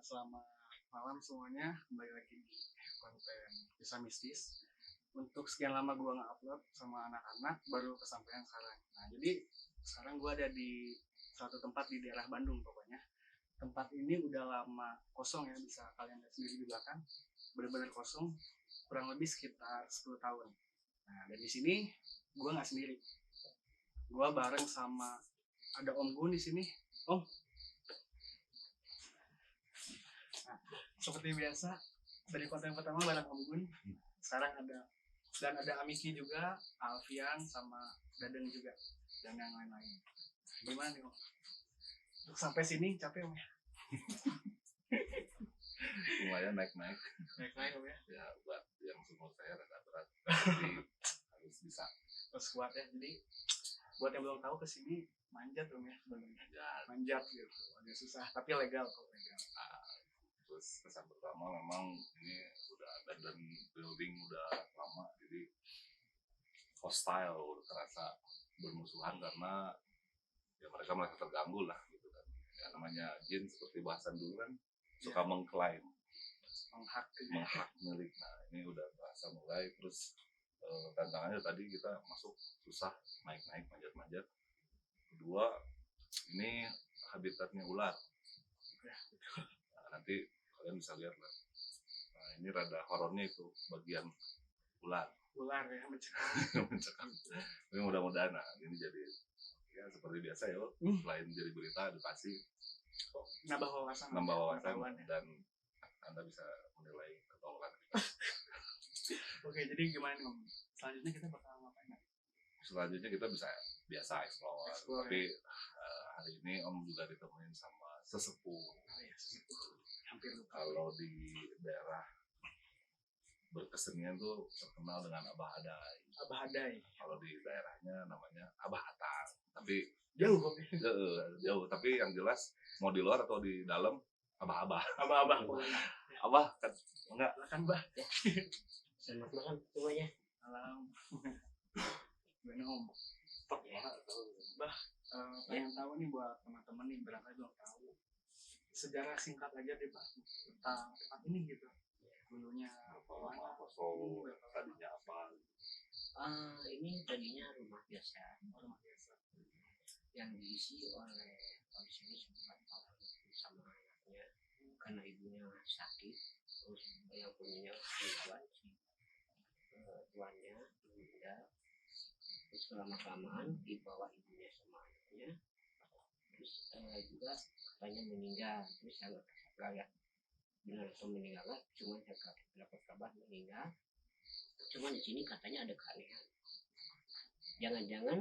selamat malam semuanya. Kembali lagi di konten Kisah Mistis. Untuk sekian lama gue nge-upload sama anak-anak, baru kesampaian sekarang. Nah, jadi sekarang gue ada di suatu tempat di daerah Bandung pokoknya. Tempat ini udah lama kosong ya, bisa kalian lihat sendiri di belakang. Benar-benar kosong, kurang lebih sekitar 10 tahun. Nah, dan di sini gue nggak sendiri. Gue bareng sama ada Om Gun di sini. Om. Nah, seperti biasa dari konten pertama bareng Om Gun. Sekarang ada Amiki juga, Alfian sama Daden juga dan yang lain-lain. Gimana nih Om? Untuk sampai sini capek Om ya? Lumayan naik Om ya? Ya buat yang semua saya agak berat, jadi harus bisa. Terus kuat ya. Jadi buat yang belum tahu kesini manjat Om ya sebenarnya. Manjat gitu, agak susah tapi legal kok, legal. Terus kesan pertama memang ini udah abandon building udah lama, jadi hostile, udah terasa bermusuhan karena ya mereka merasa terganggu lah gitu kan. Ya namanya jin seperti bahasan dulu kan suka mengklaim, menghak milik. Nah ini udah terasa mulai. Terus tantangannya tadi kita masuk susah, naik manjat. Kedua ini habitatnya ular. Nah, nanti kalian bisa lihat lah. Nah, ini rada horornya itu bagian ular ya mencekam. Tapi mudah-mudahan nah ini jadi ya seperti biasa ya, selain jadi berita edukasi, nambah wawasan dan Anda bisa menilai ketololan. Oke, jadi gimana nih Om? Selanjutnya kita bakal ngapain? Selanjutnya kita bisa biasa explore. Tapi hari ini Om juga ditemuin sama sesepuh. Hampir lupa. Kalau di daerah berkesenian tuh terkenal dengan Abah Hadai. Kalau di daerahnya namanya Abah Atang. Tapi jauh. Tapi yang jelas mau di luar atau di dalam Abah. Abah kan enggak kan Bah. Selamat malam semuanya. Malam. Gimana Om? Bah, pengen tahu nih buat teman-teman nih barangkali belum tahu sejarah singkat aja deh Bah tentang tempat ini gitu. Dulunya apa tadinya apa? Ini tadinya rumah biasa yang diisi oleh di sini sempat sama anaknya karena ibunya sakit, terus yang punyanya tuannya meninggal, terus lama-kelamaan dibawa ibunya sama anaknya, terus juga katanya meninggal, terus saya nggak lihat benar atau meninggal lah, cuma saya dapat kabar meninggal. Cuma di sini katanya ada keanehan. Jangan-jangan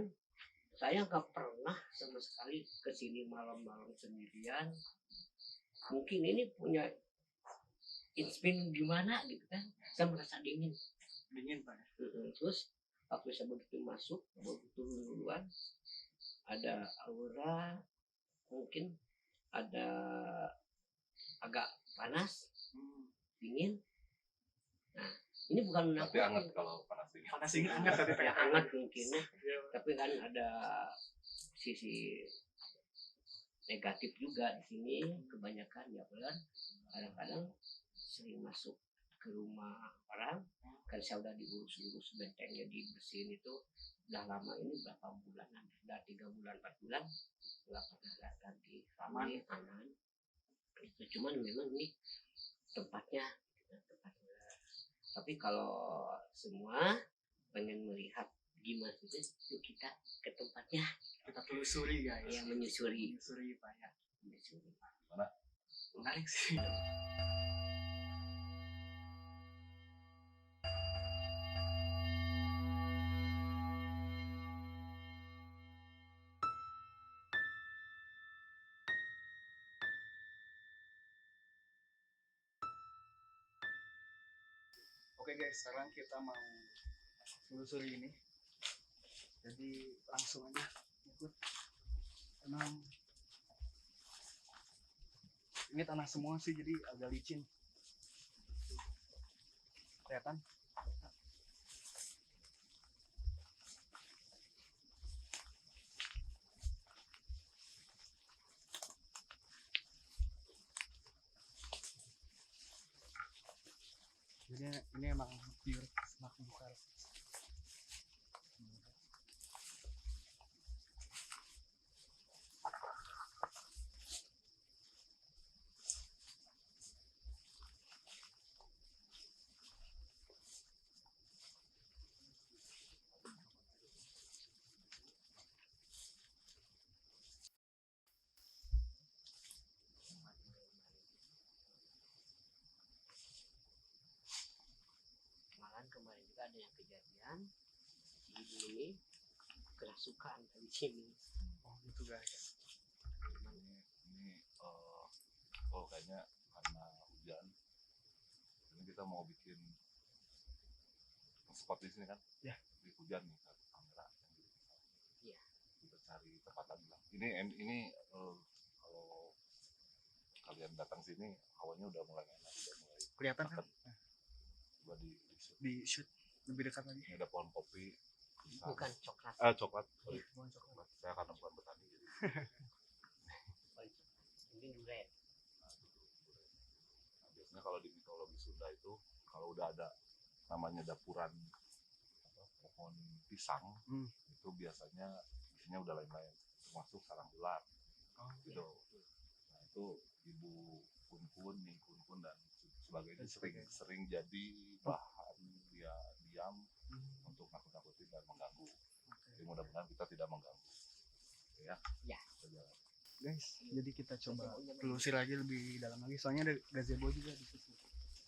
saya nggak pernah sama sekali kesini malam-malam sendirian. Mungkin ini punya insting gimana gitu kan? Saya merasa dingin Pak. Terus waktu saya begitu masuk, begitu duluan, ada aura, mungkin ada agak panas, dingin. Nah, ini bukan menakutkan. Tapi hangat kalau panas dingin hangat tapi ya hangat mungkin ya. Tapi kan ada sisi negatif juga di sini. Kebanyakan ya benar. Kadang-kadang sering masuk ke rumah orang. Kan saya udah diurus bentengnya dibersihin itu udah lama, ini berapa bulan, udah 3 bulan 4 bulan nggak pernah ganti aman. Itu cuman memang ini tempatnya. Tapi kalau semua pengen melihat gimana itu, yuk kita ke tempatnya. Kita telusuri guys. Ya, menyusuri Pak ya. Mana? Menarik sih. Oke guys, sekarang kita mau telusuri ini. Jadi langsung aja ikut. Ini tanah semua sih, jadi agak licin. Kelihatan? Jadi ini emang pure makbukar. Malahan kemarin juga ada yang kejadian si ibu ini kerasukan di sini. Oh gitu guys. Ini kayaknya karena hujan. Ini kita mau bikin spot di sini kan? Ya. Di hujan nih kamera. Iya. Kita cari tempat lagi lah. Ini kalau kalian datang sini hawanya udah mulai enak, udah mulai Kelihatan kan? deket. Coba shoot. Di shoot lebih dekat lagi. Ini ada pohon kopi. Pisang. Bukan coklat. Coklat. Sorry. Bukan coklat. Saya karena bukan petani jadi. Ini duret. Nah, biasanya kalau di mitologi Sunda itu kalau udah ada namanya dapuran pohon pisang itu biasanya isinya udah lain-lain termasuk sarang ular gitu. Nah itu ibu kun-kun, nih kun-kun dan sebagainya sering jadi bahan dia diam untuk nakut-nakutin dan mengganggu. Jadi mudah-mudahan kita tidak mengganggu. Ya. Ya. Guys, jadi kita coba telusir lagi lebih dalam lagi. Soalnya ada gazebo juga di situ.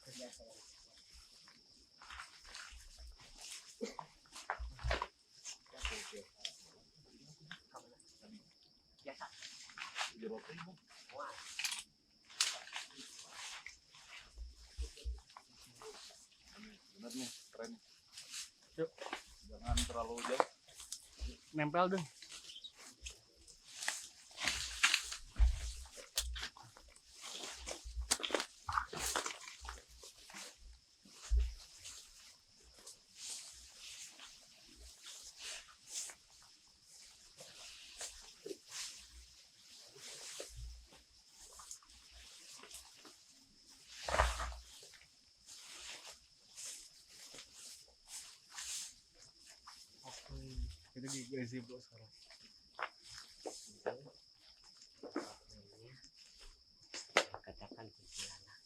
Biasa. Bener nih, keren. Yuk. Jangan terlalu jauh. Nempel dong. Kita di gazebo sekarang. Katakan kuntilanak.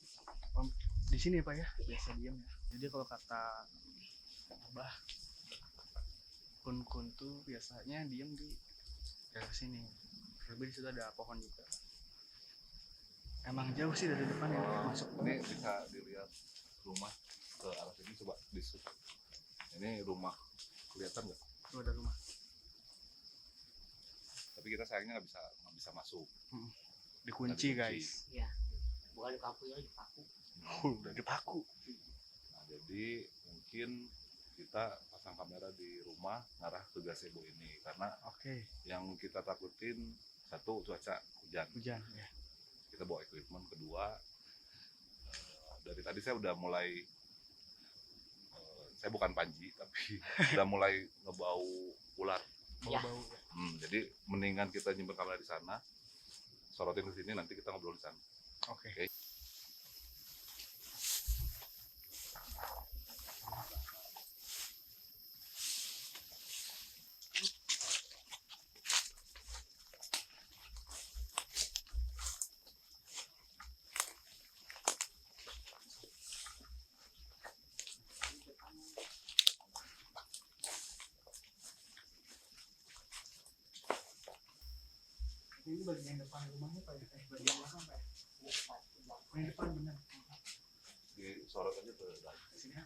Di sini Pak ya, biasa diam ya. Jadi kalau kata Abah, kun-kun tuh biasanya diem di daerah sini. Lebih di situ ada pohon juga. Emang jauh sih dari depan ya masuk. Ini bisa dilihat rumah ke arah sini, coba di zoom. Ini rumah, kelihatan nggak? Tuh ada rumah. Tapi kita sayangnya nggak bisa masuk. Dikunci guys. Iya. Bukan di kampung ya, dipaku. Udah dipaku. Nah, jadi mungkin kita pasang kamera di rumah ngarah ke gazebo ini karena yang kita takutin satu cuaca hujan ya. Kita bawa equipment. Kedua dari tadi saya udah mulai saya bukan Panji tapi udah mulai ngebau ular. Bau-bau. Jadi mendingan kita nyimpen kamera di sana, sorotin ke sini, nanti kita ngobrol di sana. Oke. Ini bagian depan rumahnya Pak ya? Bagian belakang Pak ya? Bagian depan benar. Di sorot aja ke dalam. Sini ya.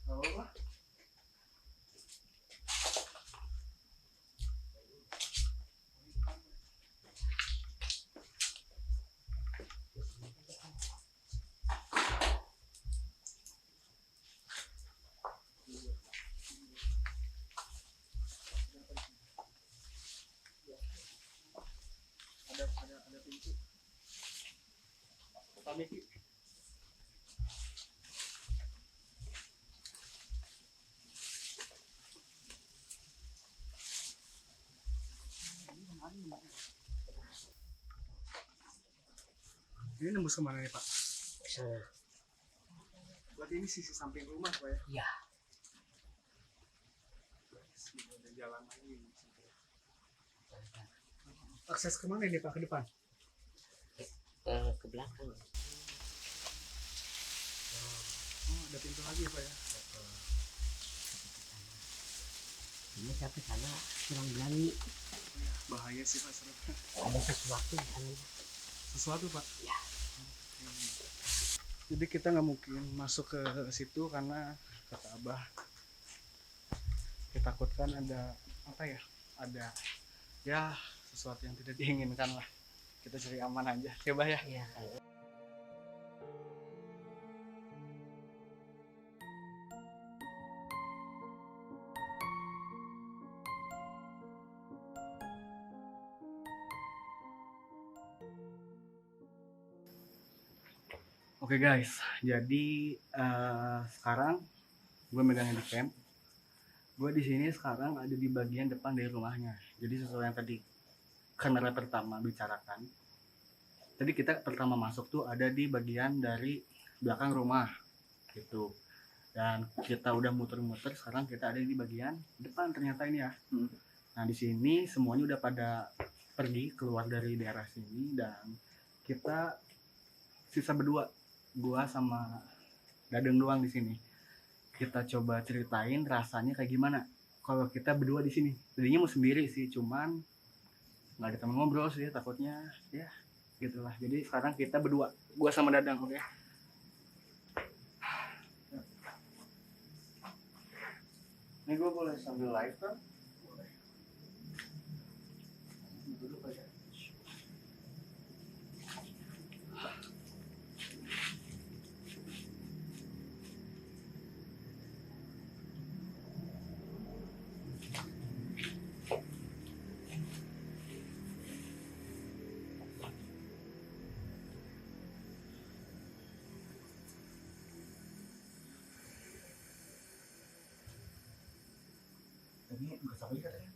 Halo Pak. Ada pintu. Kami sih. Ini kemarin Ini nembus kemana nih Pak? Sana. Berarti ini sisi samping rumah Pak ya? Iya. Ada jalan lagi. Akses kemana ini Pak? Ke depan? Ke belakang. Oh, ada pintu lagi Pak ya? Ini sampai sana kurang berani. Bahaya sih Pak, serem. Ada sesuatu di sana. Sesuatu Pak? Ya. Jadi kita nggak mungkin masuk ke situ karena kata Abah ditakutkan ada apa ya? Ada ya sesuatu yang tidak diinginkan lah. Kita cari aman aja, ya Bah ya. Iya. Oke guys, jadi sekarang gue megang handicam. Gue di sini sekarang ada di bagian depan dari rumahnya. Jadi sesuai yang tadi kamera pertama bicarakan. Tadi kita pertama masuk tuh ada di bagian dari belakang rumah gitu. Dan kita udah muter-muter, sekarang kita ada di bagian depan ternyata ini ya. Nah di sini semuanya udah pada pergi keluar dari daerah sini dan kita sisa berdua, gua sama Dadeng doang di sini. Kita coba ceritain rasanya kayak gimana kalau kita berdua di sini. Tadinya mau sendiri sih, cuman nggak ada teman ngobrol sih, takutnya ya gitulah. Jadi sekarang kita berdua, gua sama Dadang, oke? Ini gua boleh sambil live kan? Boleh. Duduk aja. Ini nggak sampai katanya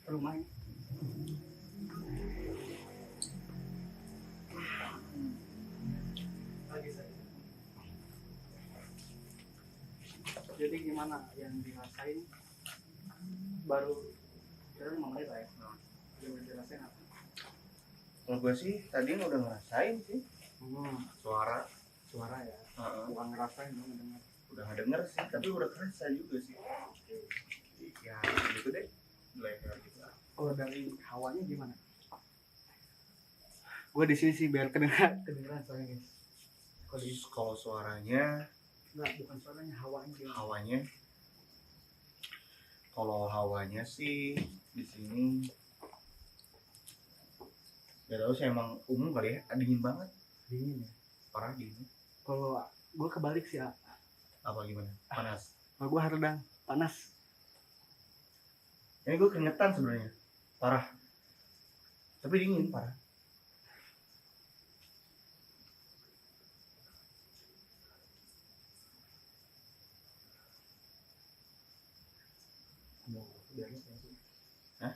rumah ini. Lagi saya. Jadi gimana yang dirasain baru kira 5 menit lah ya? Yang dirasain apa? Kalau gue sih tadi udah ngerasain sih suara, Suara ya. Heeh. Bukan ngerasain dong dengar. udah ngedenger sih, tapi udah kerasa juga sih. Ya gitu deh, kayak gitu. Kalau dari hawanya gimana? Gue di sini sih biar kedengeran soalnya guys. Kalau di Kalau suaranya, enggak, bukan suaranya, hawanya gimana? hawanya, kalau hawanya sih di sini gak tau sih, emang umum kali ya, dingin banget, Dingin ya. parah dingin. Kalau gue kebalik sih, Apa gimana? Panas. kalau gue hardang panas. Ini gue keringetan sebenarnya, parah. Tapi dingin parah. Hah?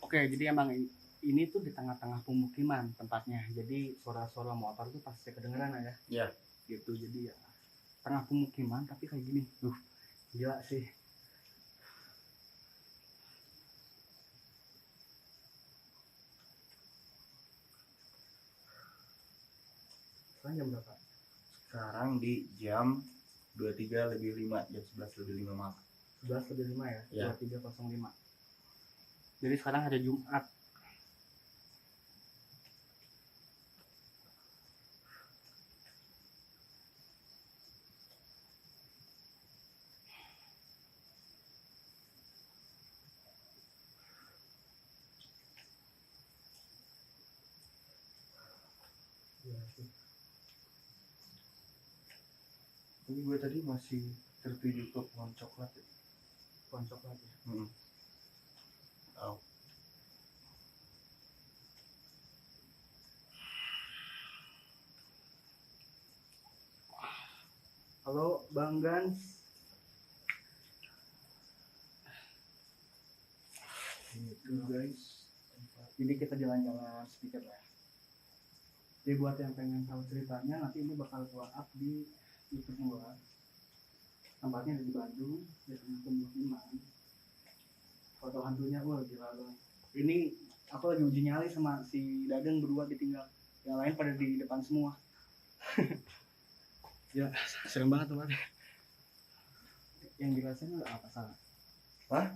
Oke, jadi emang ini tuh di tengah-tengah pemukiman tempatnya. Jadi suara-suara motor tuh pasti kedengeran ya. Iya. Gitu, jadi ya tengah pemukiman tapi kayak gini. Gila sih. Sekarang jam berapa? Sekarang di jam 23 lebih 5, jam 11 lebih 5 malam. 11 lebih 5 ya? Iya. 23.05. Jadi sekarang hari Jumat. Tapi gue tadi masih tertuju ke pohon coklat ya. pohon coklat ya. Tahu. Halo Bang Gans. Itu guys. Jadi kita jalan-jalan sedikit lah. Jadi buat yang pengen tahu ceritanya, nanti ini bakal gua up di YouTube gua. Tempatnya ada di Bandung, di pemukiman. Foto hantunya wah gila loh. Ini aku lagi uji nyali sama si Dadeng berdua ditinggal. Yang lain pada di depan semua. Ya, serem banget tempatnya. Yang dirasain apa salah? Hah?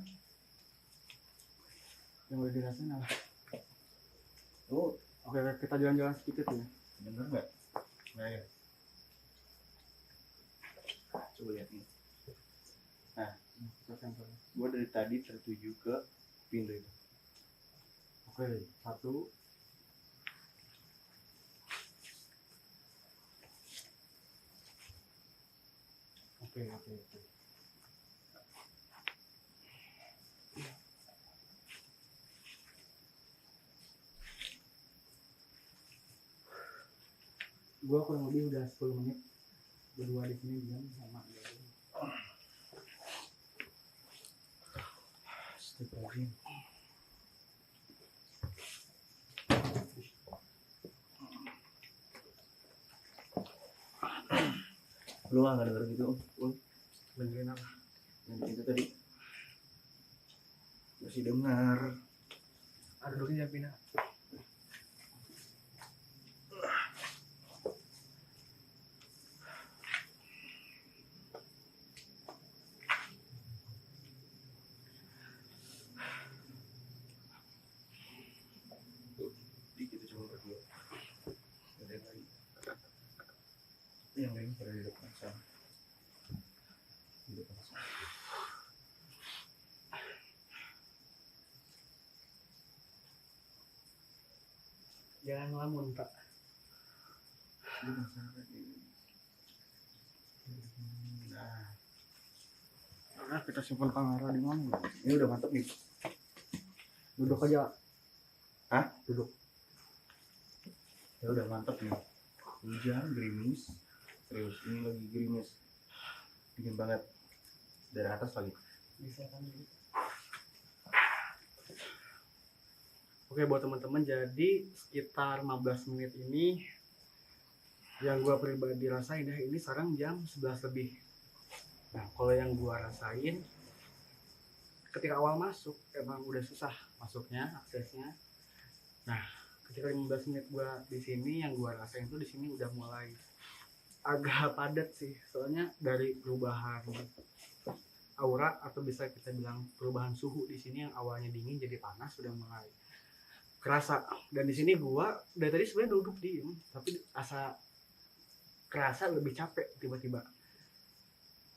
Yang udah dirasain apa? Lu Oke, kita jalan-jalan sedikit ya. denger nggak? Nah ya. Coba lihat nih. Kita sampel. Gua dari tadi tertuju ke pintu itu. Oke, satu. Oke. Gua kurang lebih udah 10 menit berdua di sini diam sama Dadeng. Astagfirullahaladzim. Lu nggak denger gitu? Benerin apa? Yang itu tadi masih dengar. Ada dulu ya pindah. Dikit cuma berdua. Ada yang lain. Yang lain pada di depan sana. Di depan sana. Jangan ngelamun, Pak. Di masyarakat ini. Nah, Nah, kita simpan kamera di mana? ini udah mantap nih. Duduk aja. Hah? Duduk. Ya udah mantap nih. Hujan gerimis. Serius ini lagi gerimis. Dingin banget. Dari atas lagi. Bisa kan dulu. Oke, buat teman-teman, jadi sekitar 15 menit ini yang gua pribadi rasain ya, ini sekarang jam 11 lebih. Nah, kalau yang gua rasain ketika awal masuk emang udah susah masuknya, aksesnya. Nah, ketika 15 menit gua di sini, yang gua rasain tuh di sini udah mulai agak padat sih, soalnya dari perubahan aura atau bisa kita bilang perubahan suhu di sini yang awalnya dingin jadi panas sudah mulai kerasa. Dan di sini gua dari tadi sebenarnya duduk diem, tapi asa kerasa lebih capek tiba-tiba.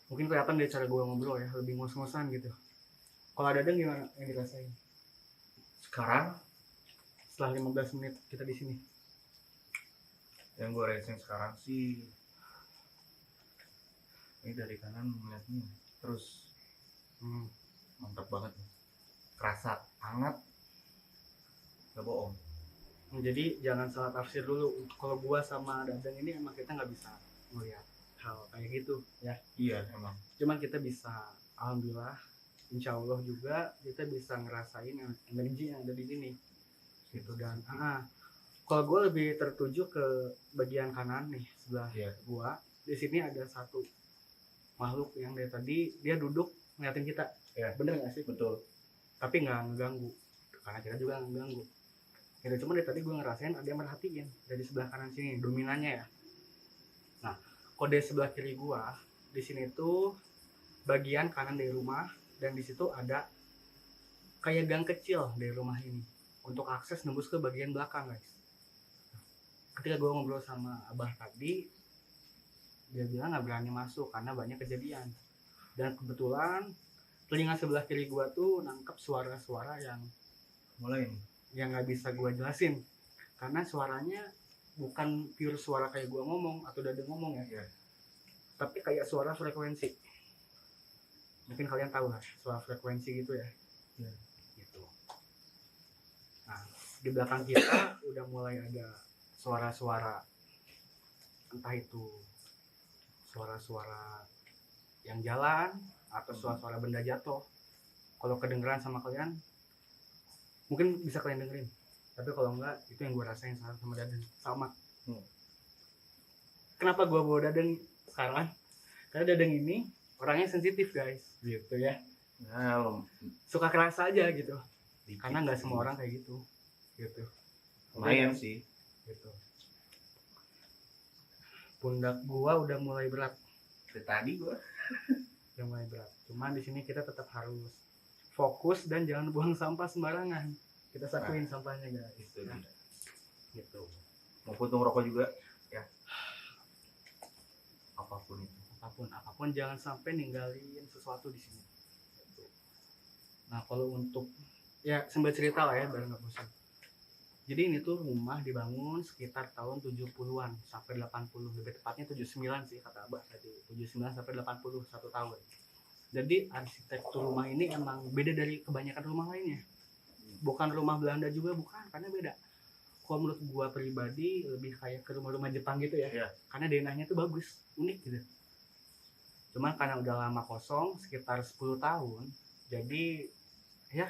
Mungkin kelihatan dari cara gua ngobrol ya, lebih ngos-ngosan gitu. Kalau ada gimana yang dirasain Sekarang setelah 15 menit kita di sini? yang gue rasain sekarang sih ini dari kanan melihatnya terus mantap banget nih. Kerasa hangat, gak bohong. Jadi jangan salah tafsir dulu. Kalau gua sama Dadang ini emang kita nggak bisa melihat hal kayak gitu ya. Iya emang. Cuman kita bisa, alhamdulillah, insya Allah juga kita bisa ngerasain energi yang ada di sini gitu. Dan kalau gue lebih tertuju ke bagian kanan nih sebelah Iya. gua. Di sini ada satu makhluk yang dari tadi dia duduk ngeliatin kita. Iya. Bener nggak sih? Betul. Tapi nggak ngeganggu, karena kita juga nggak ngeganggu. Ya cuma dari tadi gue ngerasain ada yang merhatiin dari sebelah kanan sini, dominannya ya. Nah, kode sebelah kiri gua di sini tuh bagian kanan dari rumah, dan di situ ada kayak gang kecil dari rumah ini untuk akses nembus ke bagian belakang, guys. Ketika gue ngobrol sama abah tadi, dia bilang nggak berani masuk karena banyak kejadian. Dan kebetulan telinga sebelah kiri gua tuh nangkep suara-suara Mulai nih. yang nggak bisa gua jelasin, karena suaranya bukan pure suara kayak gua ngomong atau Dadang ngomong ya, Iya. tapi kayak suara frekuensi. mungkin kalian tahu lah suara frekuensi gitu ya. Ya. Gitu. Nah, di belakang kita udah mulai ada suara-suara, entah itu suara-suara yang jalan atau suara-suara benda jatuh. Kalau kedengeran sama kalian, mungkin bisa kalian dengerin. Tapi kalau enggak, itu yang gue rasain sama Daden. Sama. Kenapa gue bawa Daden sekarang? Karena Daden ini orangnya sensitif guys, gitu ya. Nah, lo Suka kerasa aja gitu. Karena nggak semua orang kayak gitu. Gitu. lumayan sih. Gitu. Pundak gua udah mulai berat. Dari tadi gua. Udah mulai berat. Cuman di sini kita tetap harus fokus dan jangan buang sampah sembarangan. Kita sakuin sampahnya guys. Itu Nah, dia. gitu. Mau puntung rokok juga ya. Apapun itu. Apapun jangan sampai ninggalin sesuatu di sini. Gitu. Nah, kalau untuk ya sambil cerita lah ya biar nggak bosan. Jadi ini tuh rumah dibangun sekitar tahun 70-an sampai 80, lebih tepatnya 79 sih kata Abah tadi. 79 sampai 80, 1 tahun. Jadi arsitektur rumah ini emang beda dari kebanyakan rumah lainnya. Bukan rumah Belanda juga bukan, karena beda. Kalau menurut gua pribadi lebih kayak ke rumah-rumah Jepang gitu ya. Iya. Karena denahnya tuh bagus, unik gitu. Cuma karena udah lama kosong, sekitar 10 tahun, jadi ya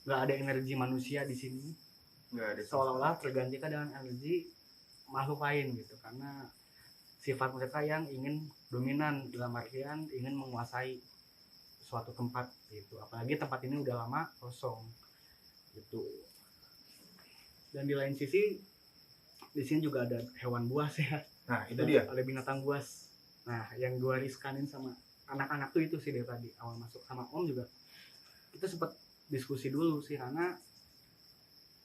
nggak ada energi manusia di sini. Nggak ada Seolah-olah tergantikan dengan energi makhluk lain gitu, karena sifat mereka yang ingin dominan dalam artian ingin menguasai suatu tempat gitu, apalagi tempat ini udah lama kosong gitu. Dan di lain sisi di sini juga ada hewan buas ya. Nah, itu dia. Ada binatang buas. Nah, yang gua riskanin sama anak-anak tuh itu sih dari tadi awal masuk, sama Om juga kita sempat diskusi dulu sih, karena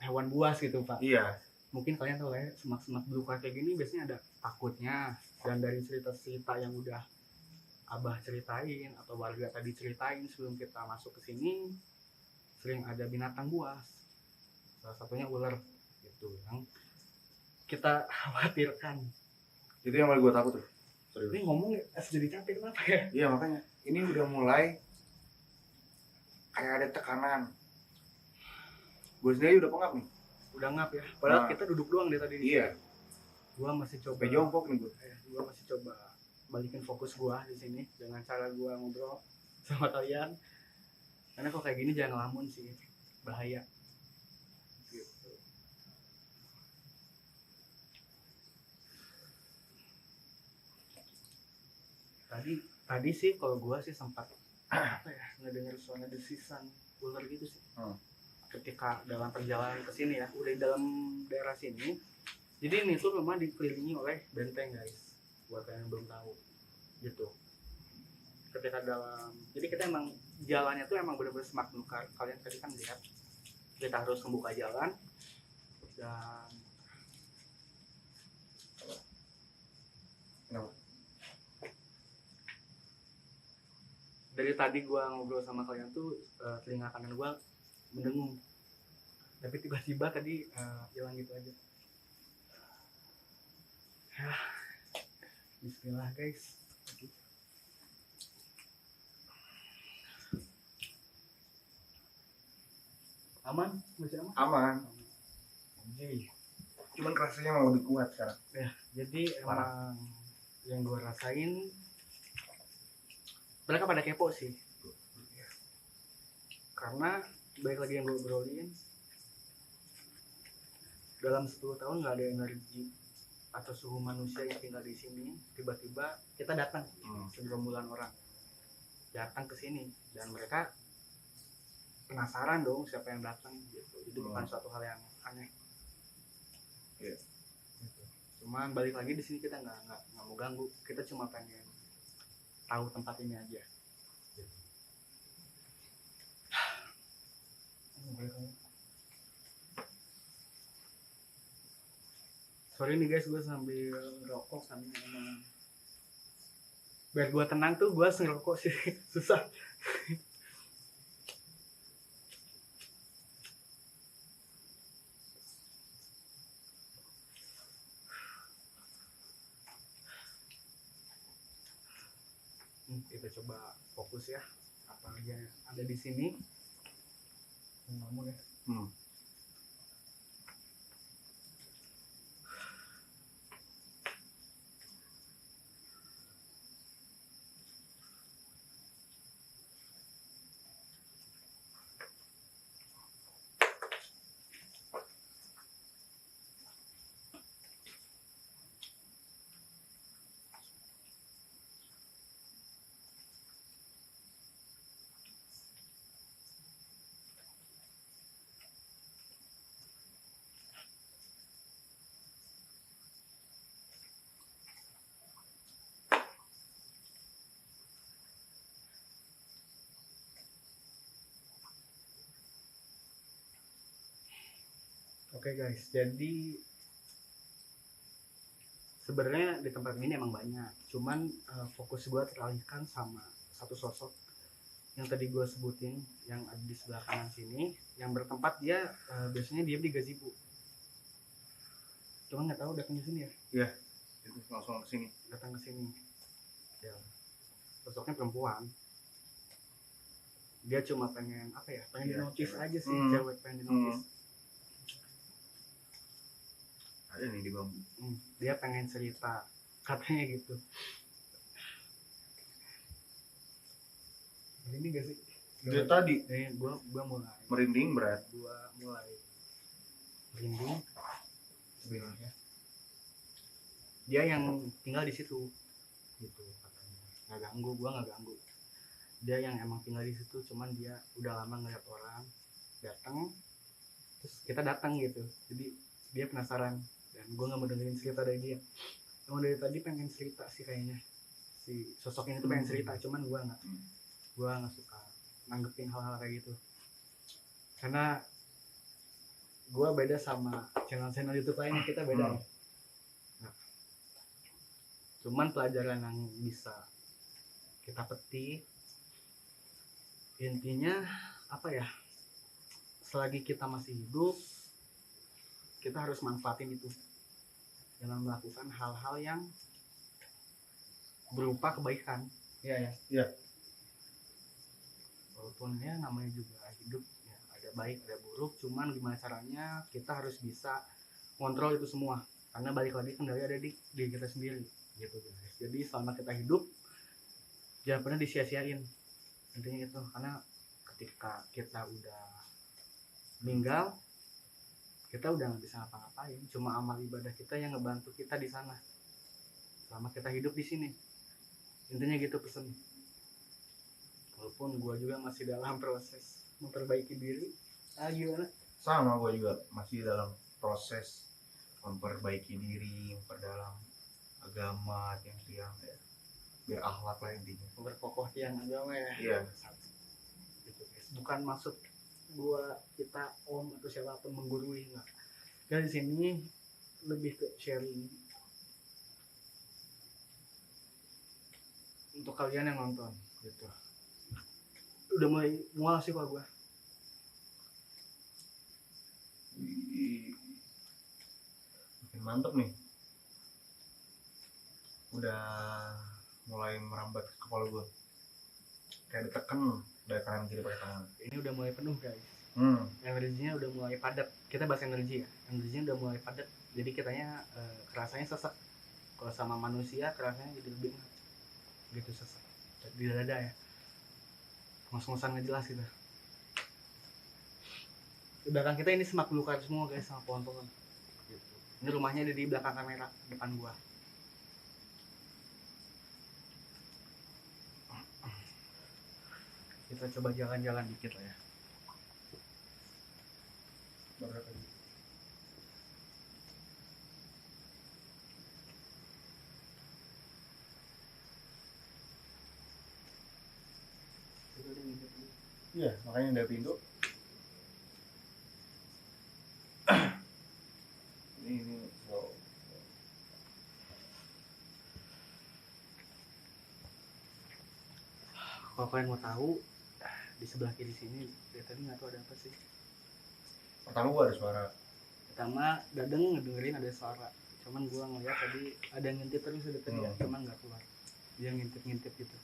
hewan buas gitu Pak. Iya. Mungkin kalian tahu ya, semak-semak belukar kayak gini biasanya ada takutnya. Dan dari cerita-cerita yang udah Abah ceritain atau warga tadi ceritain sebelum kita masuk ke sini, sering ada binatang buas. Salah satunya ular gitu yang kita khawatirkan. Itu yang paling gua takut tuh. Serius. Ini ngomong jadi capek kenapa ya? Iya, makanya ini udah mulai kayak ada tekanan. Gue sendiri udah pengap nih. Udah ngap ya. Padahal Nah. kita duduk doang deh tadi. Iya. Gua masih coba. Sampai jongkok nih gue. Gua masih coba balikin fokus gua di sini dengan cara gua ngobrol sama kalian. Karena kalau kayak gini jangan ngelamun sih, bahaya. Gitu. Tadi sih kalau gua sih sempat apa ya, ngedenger suara desisan ular gitu sih. Ketika dalam perjalanan ke sini ya, udah di dalam daerah sini. Jadi ini tuh rumah dikelilingi oleh benteng guys, buat kalian yang belum tahu gitu. Ketika jadi kita emang jalannya tuh emang benar-benar semak belukar. Kalian tadi kan lihat kita harus membuka jalan, dan dari tadi gua ngobrol sama kalian tuh telinga kanan gua mendengung, tapi tiba-tiba tadi hilang gitu aja. Bismillah guys. Aman? Masih aman? Aman. Anjay. Cuman rasanya malah lebih kuat sekarang. Ya, jadi emang yang gue rasain mereka pada kepo sih. Karena baik lagi yang gue obrolin, dalam 10 tahun nggak ada energi atau suhu manusia yang tinggal di sini. Tiba-tiba kita datang, segerombolan orang datang ke sini, dan mereka penasaran dong siapa yang datang gitu. Itu bukan suatu hal yang aneh. Iya. Gitu. Cuman balik lagi di sini kita nggak mau ganggu, kita cuma pengen tahu tempat ini aja. Gitu. Sorry nih guys, gue sambil ngerokok sambil ngomong. Biar gue tenang tuh gue ngerokok sih susah. kita coba fokus ya apa aja yang ada di sini. Ngomong ya. Oke guys, jadi sebenarnya di tempat ini emang banyak, cuman fokus gue teralihkan sama satu sosok yang tadi gue sebutin, yang ada di sebelah kanan sini, yang bertempat dia biasanya dia di gazebo. Cuman nggak tahu datang ke sini ya. Iya, itu langsung ke sini. Datang ke sini. Ya, sosoknya perempuan. Dia cuma pengen apa ya? Pengen Iya, dinotis cewek. aja sih, cewek pengen dinotis. Ada nih di bambu. Dia pengen cerita, katanya gitu. Ini gak sih? Dari tadi Gua mulai merinding berat. merinding sebenarnya. Dia yang tinggal di situ gitu katanya. Nggak ganggu, gua nggak ganggu. Dia yang emang tinggal di situ, cuman dia udah lama ngeliat orang datang, terus kita datang gitu. Jadi dia penasaran dan gua nggak mau dengerin cerita dari dia. Emang dari tadi pengen cerita sih kayaknya. Si sosok ini tuh pengen cerita, cuman gua nggak suka nanggepin hal-hal kayak gitu. Karena gue beda sama channel-channel YouTube lainnya, kita beda. Nah, cuman pelajaran yang bisa kita petik intinya apa ya, selagi kita masih hidup kita harus manfaatin itu dengan melakukan hal-hal yang berupa kebaikan. Iya. Walaupun ya namanya juga hidup ya, ada baik ada buruk, cuman gimana caranya kita harus bisa kontrol itu semua, karena balik lagi kendali ada di diri kita sendiri gitu guys. Jadi selama kita hidup jangan pernah disia-siain, intinya itu. Karena ketika kita udah meninggal kita udah nggak bisa ngapa-ngapain, cuma amal ibadah kita yang ngebantu kita di sana selama kita hidup di sini, intinya gitu pesen. Walaupun gue juga masih dalam proses memperbaiki diri. Gimana? Sama gue juga masih dalam proses memperbaiki diri, memperdalam agama, yang ya, biar akhlak lah intinya. Berkokoh tiang agama ya. Iya. Gitu, guys. Bukan maksud kita om atau siapapun menggurui, enggak. Dan di sini lebih ke sharing untuk kalian yang nonton gitu. Udah mulai mual sih pak gue. Makin mantep nih. Udah mulai merambat ke kepala gue. Kayak ditekan dari kanan kiri pakai tangan. Ini udah mulai penuh guys. Energinya udah mulai padat. Kita bahas energi ya. Energinya udah mulai padat. Jadi kitanya kerasanya sesek. Kalau sama manusia kerasanya jadi lebih enak. Gitu sesek. Di dada ya. Ngos-ngosan nggak jelas gitu. Di belakang kita ini semak belukar semua guys, sama pohon-pohon. Gitu. Ini rumahnya ada di belakang kamera depan gua. Kita coba jalan-jalan dikit lah ya. Iya, makanya ada pintu. ini slow. Kalau kalian mau tahu, di sebelah kiri sini dari tadi nggak tahu ada apa sih. Pertama gua ada suara. Pertama Dadeng ngedengerin ada suara, cuman gua ngeliat tadi ada yang ngintip terus ada tadi ya, cuman nggak keluar. Dia ngintip-ngintip gitu.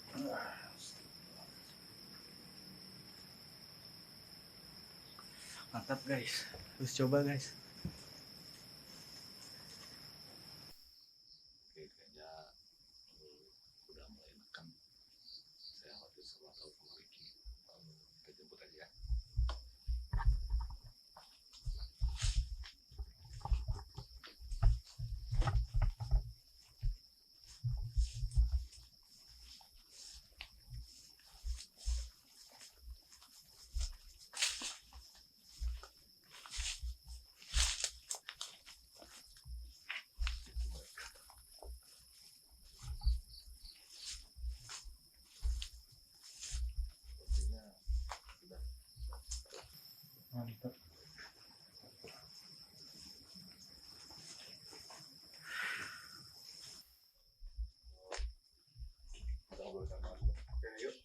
Mantap guys, terus coba guys. Oke, kayaknya udah mulai nekan. Saya khawatir sama tahu sama Ricky. Kita jemput aja ya. Sepertinya sudah. Mantap. Kita ngobrol sama aku. Oke, yuk.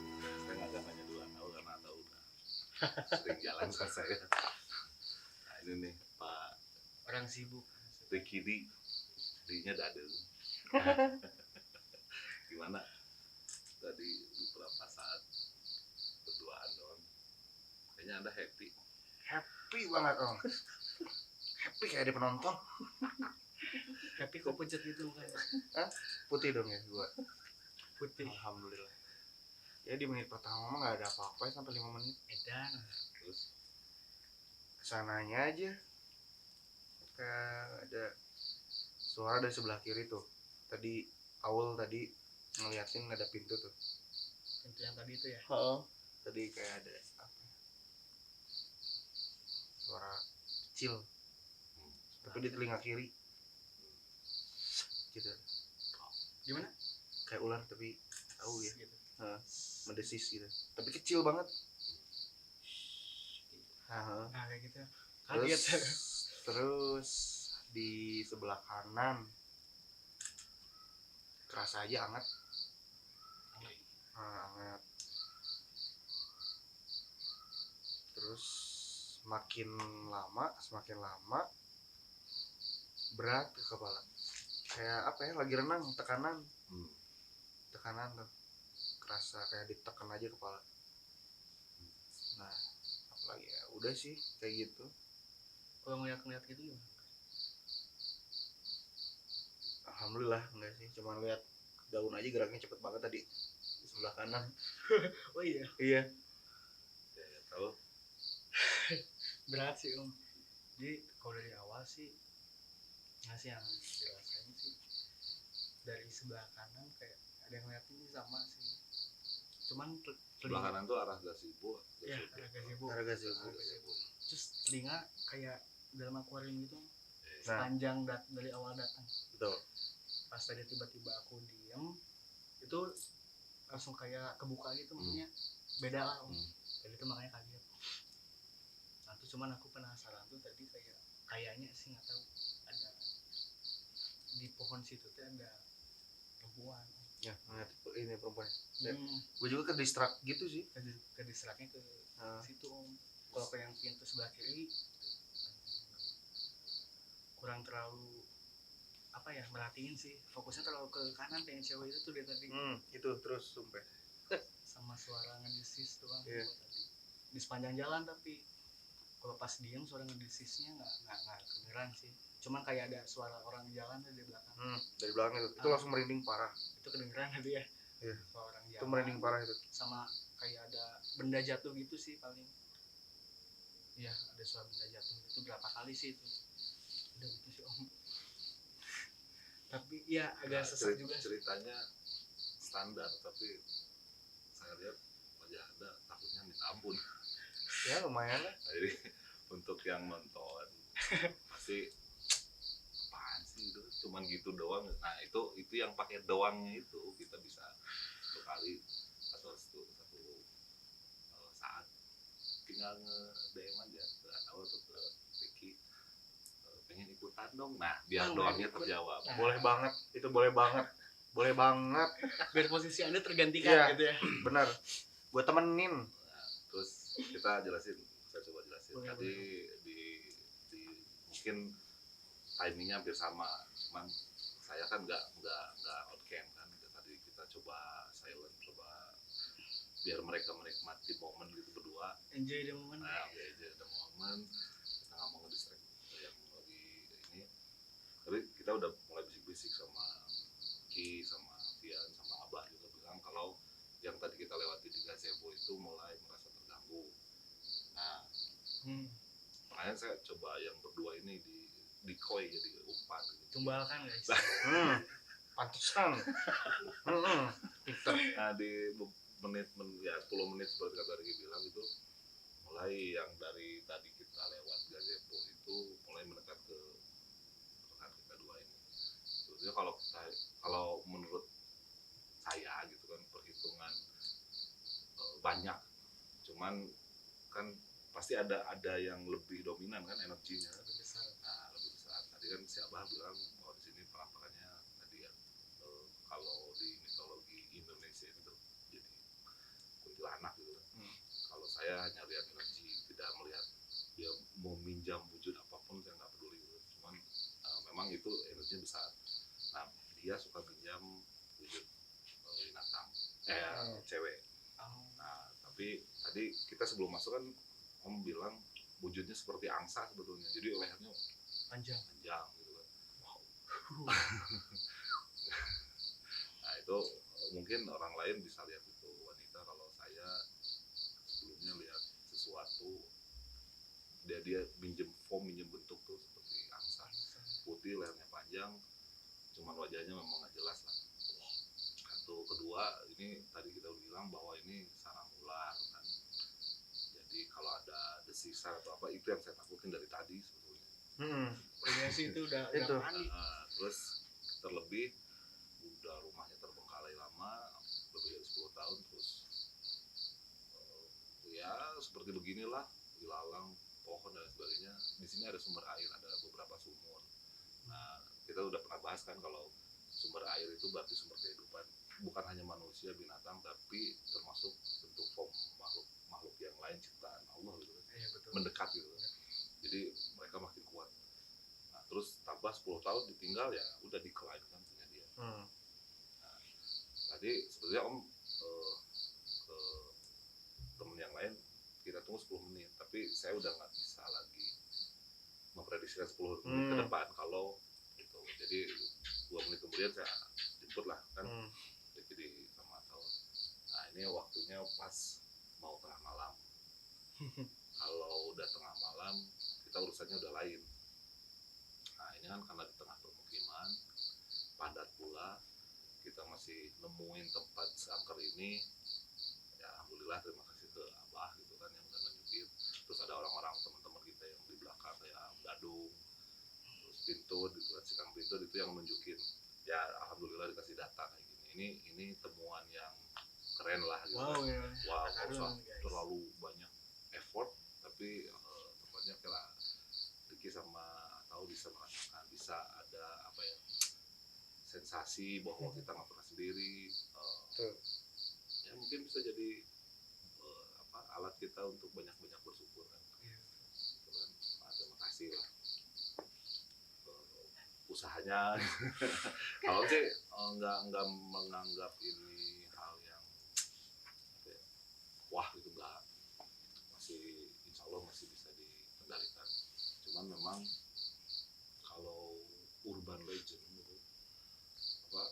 Saya nggak akan nanya dulu tahu karena tahu udah sering jalan sama saya. Nah ini nih Pak Orang sibuk. Ricky D-nya Dadeng. Gimana tadi beberapa saat berduaan dong? Kayaknya Anda happy. Happy banget om. Happy kayak ada penonton. Tapi kok pucet gitu kan? Putih dong ya gua. Putih. Alhamdulillah. Ya di menit pertama mah nggak ada apa-apa ya, sampai 5 menit. Edan. Terus Kesananya aja kayak ada suara dari sebelah kiri tuh. Tadi Aul tadi ngeliatin ada pintu tuh. Pintu yang tadi itu ya. Tadi kayak ada apa ya, suara kecil tapi di telinga kiri gitu, Gimana? kayak ular tapi tahu ya, Gitu. mendesis gitu tapi kecil banget. Nah kayak gitu. Terus Kaget. terus di sebelah kanan kerasa aja hangat. Hangat. Terus semakin lama berat ke kepala, kayak apa ya, lagi renang, tekanan tuh kerasa kayak ditekan aja kepala. Nah apalagi ya, udah sih kayak gitu. Kalau ngeliat-ngeliat gitu gimana? Alhamdulillah enggak sih, cuma lihat daun aja geraknya cepet banget tadi di sebelah kanan. Oh iya. Iya. saya tahu Berat sih om. Jadi kalau dari awal sih ngasih yang dirasain sih dari sebelah kanan kayak ada yang ngeliatin sih sama sih. Cuman sebelah kanan tuh arah gazebo. ya agak sibuk. Harga sih. Terus telinga kayak dalam akuarium gitu. Nah. Sepanjang dari awal datang. Betul. Pas tadi tiba-tiba aku diem itu langsung kayak kebuka gitu, maksudnya beda lah om. Jadi itu makanya kaget. Nah tuh cuman aku penasaran tuh tadi kayaknya sih nggak tahu ada di pohon situ tuh ada perempuan. Ya, ngeliat ini perempuan. Hmm, Gue juga ke distrak gitu sih. ke distraknya ke Nah. situ om. Kalau ke yang pintu sebelah kiri kurang terlalu apa ya, merhatiin sih, fokusnya terlalu ke kanan pengen cewek itu tuh dia tadi. Itu terus sumpah. Sama suara ngedesis doang. Iya. Tadi di sepanjang jalan, tapi kalau pas diem suara ngedesisnya nggak kedengeran sih, cuman kayak ada suara orang jalan dari belakang. Dari belakang itu langsung merinding parah. Itu kedengeran tadi ya. Iya. Suara orang jalan Itu merinding parah itu. sama kayak ada benda jatuh gitu sih paling. Iya ada suara benda jatuh itu berapa kali sih itu. Udah gitu sih om. Tapi ya agak sesak juga. Ceritanya standar, tapi saya lihat wajah Anda takutnya minta ampun. Ya lumayan lah. Jadi untuk yang nonton pasti apaan sih itu cuman gitu doang. Nah itu yang pakai doangnya itu kita bisa satu kali atau satu saat tinggal nge DM aja ke atau ke Ricky pengen ikutan doakan dong. Nah, biar Oh, doanya terjawab. Nah. Boleh banget, itu boleh banget. Boleh banget. Biar posisi Anda tergantikan Iya. gitu ya. Benar. Gue temenin. Nah, terus kita jelasin, saya coba jelasin. Boleh, Tadi di mungkin timingnya hampir sama, cuman saya kan nggak on cam kan. Tadi kita coba silent, coba biar mereka menikmati momen gitu berdua. Enjoy the moment. Nah, oke aja ada momen kita nggak mau nge-distract yang lagi ini. Tapi kita udah mulai bisik-bisik sama Ki, sama Fian, sama Abah juga bilang kalau yang tadi kita lewati di gazebo itu mulai merasa terganggu. Nah, makanya saya coba yang berdua ini di koi jadi umpan gitu. Tumbalkan guys. Pantesan. Pinter. Nah, di ya 10 menit seperti kata Riki bilang itu mulai yang dari tadi kita lewat gazebo itu mulai mendekat ke rekan kita dua ini. Sebetulnya kalau menurut saya gitu kan perhitungan banyak, cuman kan pasti ada yang lebih dominan kan energinya. Lebih besar. Nah, lebih besar. Tadi kan si Abah bilang bahwa di sini perampakannya tadi ya kalau di mitologi Indonesia itu jadi kuntilanak gitu kan. Kalau saya hanya lihat energi, tidak melihat dia mau minjam wujud apapun saya nggak peduli gitu. Cuman memang itu energinya besar. Nah, dia suka pinjam wujud binatang, cewek. Nah, tapi tadi kita sebelum masuk kan Om bilang wujudnya seperti angsa sebetulnya, jadi lehernya Panjang. gitu kan. Nah, itu mungkin orang lain bisa lihat itu wanita. Kalau saya sebelumnya lihat sesuatu, dia minjem bentuk tuh seperti angsa, putih, lehernya panjang, cuman wajahnya memang nggak jelas lah. Satu, kedua, ini tadi kita udah bilang bahwa ini sarang ular kan. Jadi kalau ada desisa atau apa, itu yang saya takutin dari tadi sebetulnya. Iya sih itu udah Itu. panik. Terus terlebih udah rumahnya terbengkalai lama, lebih dari 10 tahun, terus ya seperti beginilah, ilalang, pohon dan sebagainya. Di sini ada sumber air, ada beberapa sumur. Nah, kita udah pernah bahas kan kalau sumber air itu berarti sumber kehidupan, bukan hanya manusia, binatang, tapi termasuk bentuk form makhluk yang lain ciptaan Allah gitu kan. Iya betul. Mendekat gitu kan. Jadi mereka makin kuat. Nah, terus tambah 10 tahun ditinggal ya udah decline kan punya dia. Nah, tadi sebenarnya Om ke temen yang lain kita tunggu 10 menit, tapi saya udah nggak bisa lagi memprediksikan 10 menit ke depan kalau gitu. Jadi 2 menit kemudian saya jemput lah kan, jadi sama tahun. Nah, ini waktunya pas mau tengah malam. Kalau udah tengah malam kita urusannya udah lain. Nah, ini kan karena di tengah permukiman padat pula, kita masih nemuin tempat seangker ini. Ya alhamdulillah, terima kasih ke Abah gitu kan yang udah nunjukin. Terus ada orang-orang teman-teman kita yang di belakang kayak Gadung, terus Pintun gitu kan, Sikang Pintun itu yang nunjukin. Ya alhamdulillah dikasih data kayak gini. Ini temuan yang keren lah gitu. Wow ya. Wow, Keren, guys. terlalu banyak effort, tapi tempatnya kayak Riki sama tahu bisa merasakan, bisa ada apa ya, sensasi bahwa kita nggak pernah sendiri. Ya mungkin bisa jadi alat kita untuk banyak-banyak bersyukur kan. Gitu kan. Nah, terima kasih lah usahanya. Kalau sih nggak menganggap ini hal yang apa ya, wah gitu, nggak, masih insya Allah masih bisa dikendalikan. Cuman memang kalau urban legend gitu, apa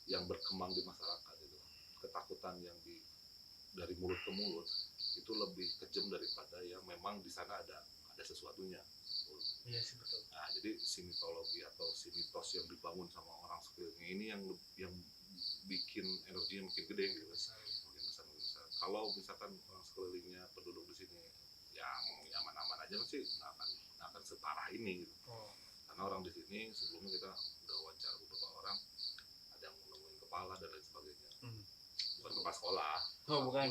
yang berkembang di masyarakat itu, ketakutan yang dari mulut ke mulut itu lebih kejam daripada yang memang di sana ada sesuatunya. Iya sih betul. Nah, jadi si mitologi atau si mitos yang dibangun sama orang sekelilingnya ini yang bikin energinya makin gede gitu, makin besar. Kalau misalkan orang sekelilingnya penduduk di sini ya aman-aman aja sih nggak akan separah ini gitu. Karena orang di sini sebelumnya kita udah wawancara beberapa orang, ada yang nemuin kepala dan lain sebagainya. Bukan kepala sekolah. Bukan.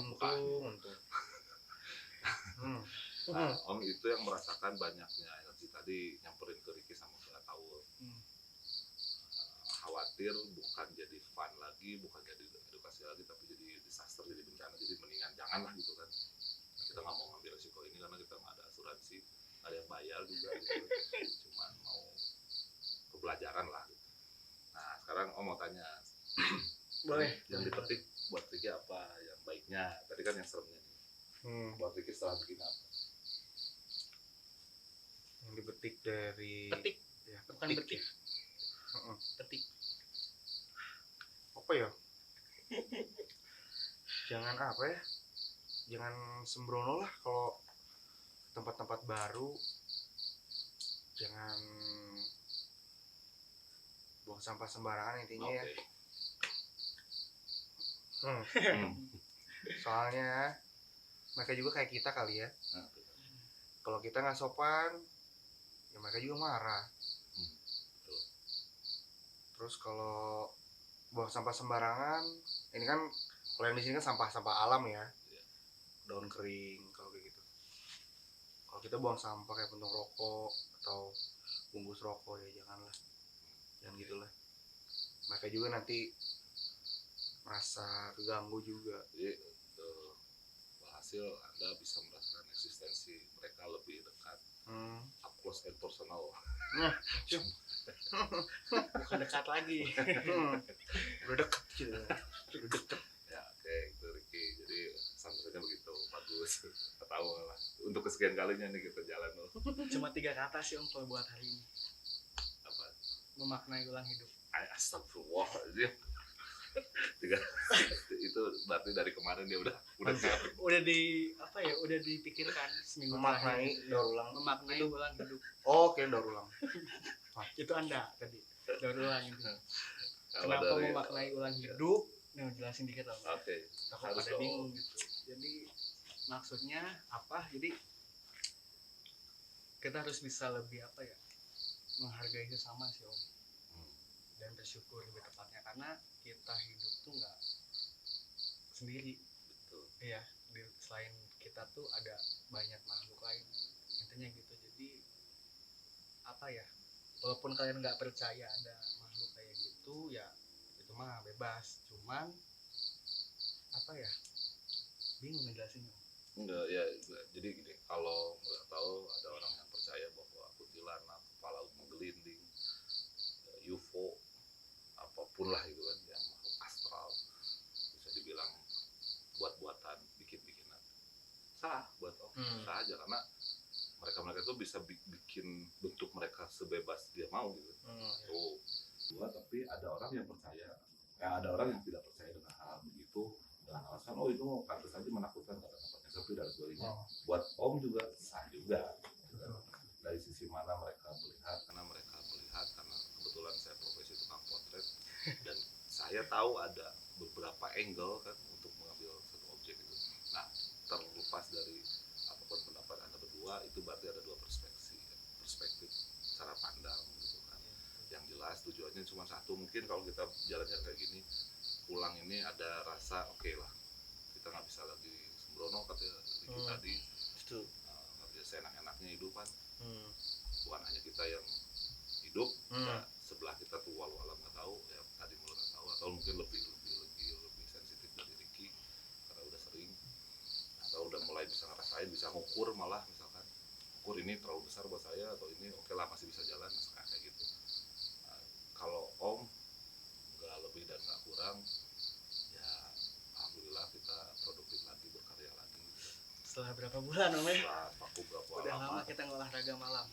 Nah, Om itu yang merasakan banyaknya energi tadi, nyamperin ke Riki sama ke Taul. khawatir bukan jadi fun lagi, bukan jadi edukasi lagi, tapi jadi disaster, jadi bencana. Jadi mendingan jangan lah gitu kan. Kita nggak mau ngambil resiko ini karena kita nggak ada asuransi, nggak ada yang bayar juga gitu. Cuman mau pembelajaran lah gitu. Nah sekarang Om mau tanya, Boleh. yang dipetik buat Ricky apa yang baiknya? Tadi kan yang seremnya nih. Buat Ricky setelah begini apa? Yang dipetik dari Petik, ya, bukan petik. ya. Heeh. Petik. Apa ya? Jangan apa ya? Jangan sembrono lah kalau tempat-tempat baru. Jangan buang sampah sembarangan intinya ya. Oke. Soalnya mereka juga kayak kita kali ya. Nah, Kalau kita nggak sopan, ya mereka juga marah. betul. Terus kalau buang sampah sembarangan, ini kan kalau yang di sini kan sampah-sampah alam ya, Iya. daun kering kalau kayak gitu. Kalau kita buang sampah kayak puntung rokok atau bungkus rokok ya janganlah, jangan gitulah. Mereka juga nanti merasa keganggu juga. Jadi hasil Anda bisa merasakan eksistensi mereka lebih dekat, up close and personal. Bukan dekat lagi. Udah deket gitu, udah deket. Ya oke, itu Ricky. Jadi sambutannya begitu, bagus. Tahu lah. Untuk kesekian kalinya nih kita jalan loh. Cuma 3 kata sih Om kalau buat hari ini. Apa? Memaknai ulang hidup. Astagfirullah. Tiga itu berarti dari kemarin dia udah siap. Udah udah dipikirkan seminggu Memaknai terakhir. daur ulang. Memaknai ulang hidup. Oh, oke, daur ulang. Itu Anda tadi. Daur ulang itu. Kalau Kenapa dari- memaknai ulang hidup? Nah, jelasin dikit Om. Oke, Takut harus pada dong. bingung gitu. Jadi maksudnya apa? Jadi kita harus bisa lebih apa ya? Menghargai sesama sih Om. Dan bersyukur lebih tepatnya karena kita hidup tuh nggak sendiri. Betul. Iya, selain kita tuh ada banyak makhluk lain, intinya gitu. Jadi apa ya, walaupun kalian nggak percaya ada makhluk kayak gitu ya itu mah bebas, cuman apa ya, bingung ngejelasinnya. Enggak ya, jadi gini, kalau nggak tahu ada orang yang percaya bahwa kuntilanak, kepala menggelinding, UFO, apapun lah itu kan, yang makhluk astral, bisa dibilang buat-buatan, bikin-bikinan. Sah buat sah aja karena mereka itu bisa bikin bentuk mereka sebebas dia mau gitu. Tuh. Dua, tapi ada orang yang percaya, ada orang yang tidak percaya dengan hal begitu dengan alasan itu pantas saja menakutkan karena tempatnya sepi dan sebagainya. Buat Om juga sah juga. Dari sisi mana mereka melihat, karena kebetulan saya profesi tukang potret dan saya tahu ada beberapa angle kan untuk mengambil satu objek itu. Nah, terlepas dari apapun pendapat Anda berdua, itu berarti ada dua perspektif cara pandang gitu kan. Yang jelas tujuannya cuma satu, mungkin kalau kita jalan-jalan kayak gini pulang ini ada rasa oke lah, kita nggak bisa lagi sembrono kata Ricky tadi, Itu. nggak bisa seenak-enaknya hidup kan. Bukan hanya kita yang hidup, ya, sebelah kita tuh walau alam nggak tahu, ya tadi mulut nggak tahu, atau mungkin lebih sensitif dari Ricky karena udah sering atau udah mulai bisa ngerasain, bisa ngukur, malah misalkan ukur ini terlalu besar buat saya atau ini oke lah masih bisa jalan, nah, kayak gitu. Nah, kalau Om nggak lebih dan nggak kurang, ya alhamdulillah kita produktif lagi, berkarya lagi. Setelah berapa bulan Om ya? Setelah vakum berapa Udah lama kita ngolahraga malam.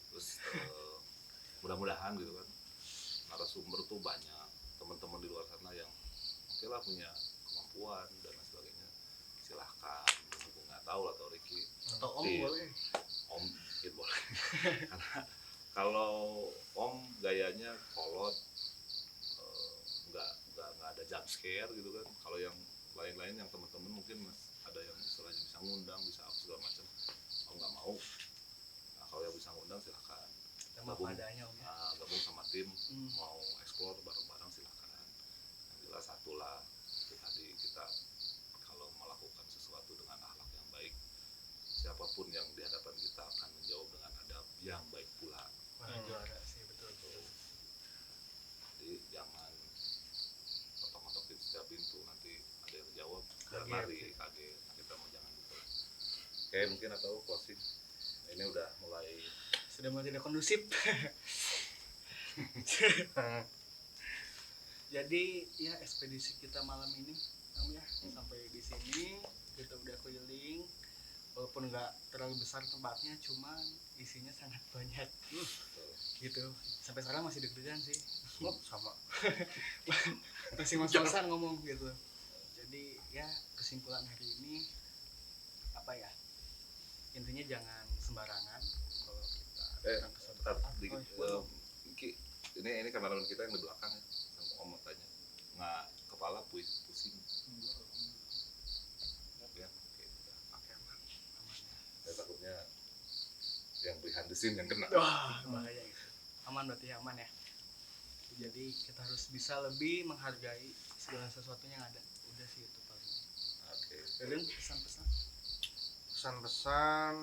Terus mudah-mudahan gitu kan narasumber tuh banyak teman-teman di luar sana yang oke lah punya kemampuan dan lain sebagainya, silahkan aku nggak tahu lah atau Ricky Atau Om Iya. boleh. Om mungkin boleh karena kalau Om gayanya kolot, nggak ada jump scare gitu kan. Kalau yang lain-lain yang teman-teman mungkin ada yang istilahnya bisa ngundang, bisa apa segala macam, Om nggak mau. Nah, kalau yang bisa ngundang silahkan Kita mah Gabung. padanya Om ya. gabung sama tim, mau explore bareng-bareng silahkan. Yang jelas satu lah, itu tadi kita kalau melakukan sesuatu dengan akhlak yang baik, siapapun yang di hadapan kita akan menjawab dengan adab yang baik pula. Wah, juara sih, betul. Jadi Oke, mungkin atau closing. Ini udah mulai Sudah mulai tidak kondusif. Jadi ya ekspedisi kita malam ini Om ya sampai di sini kita udah keliling, walaupun nggak terlalu besar tempatnya, cuman isinya sangat banyak gitu. Sampai sekarang masih deg-degan sih. Sama. Masih ngos-ngosan ngomong gitu. Jadi ya kesimpulan hari ini apa ya, intinya jangan sembarangan kalau kita datang ke suatu tempat. ini kameramen kita yang di belakang ya, sama Om tanya nggak kepala pusing ya, oke, udah. Oke, aman ya. Saya takutnya yang behind the scene yang kena. Wah, bahaya itu. Aman berarti aman ya. Jadi kita harus bisa lebih menghargai segala sesuatunya yang ada. Udah sih itu paling. Oke. Deden, pesan-pesan. Pesan-pesan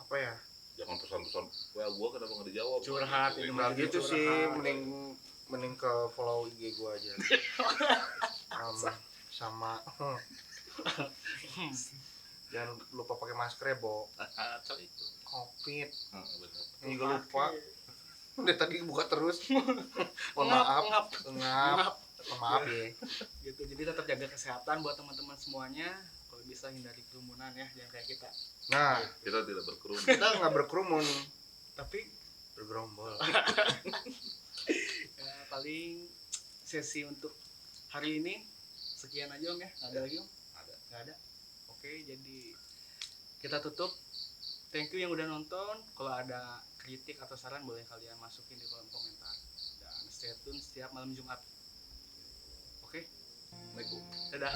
apa ya? Jangan pesan-pesan, well gua kenapa nggak dijawab? Curhat, ini Nah Jadi gitu curhat. sih, mending ke follow IG gua aja. Sama jangan lupa pakai masker ya, Bo. Acak itu. Covid. Benar. Ini juga lupa. Udah tadi buka terus. Mohon maaf. Ngap. Mohon maaf ya. Gitu. Jadi tetap jaga kesehatan buat teman-teman semuanya. Kalau bisa hindari kerumunan ya, jangan kayak kita. Nah, Kita tidak berkerumun. kita nggak berkerumun, Tapi bergerombol. ya, paling sesi untuk hari ini sekian aja Om ya. Ada lagi Om? Ada. Nggak ada. Oke, jadi kita tutup. Thank you yang udah nonton. Kalau ada kritik atau saran boleh kalian masukin di kolom komentar. Dan stay tune setiap malam Jumat. Oke, Assalamualaikum. dadah.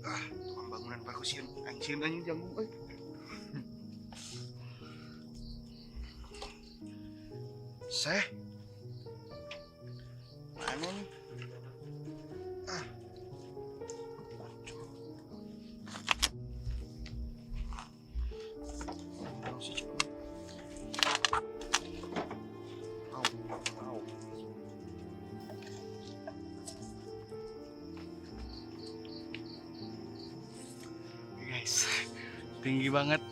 Tukang bangunan parusian anjing jamu euy. Seh. Mana nih? Belum sih, Cuk. Au. Guys, tinggi banget.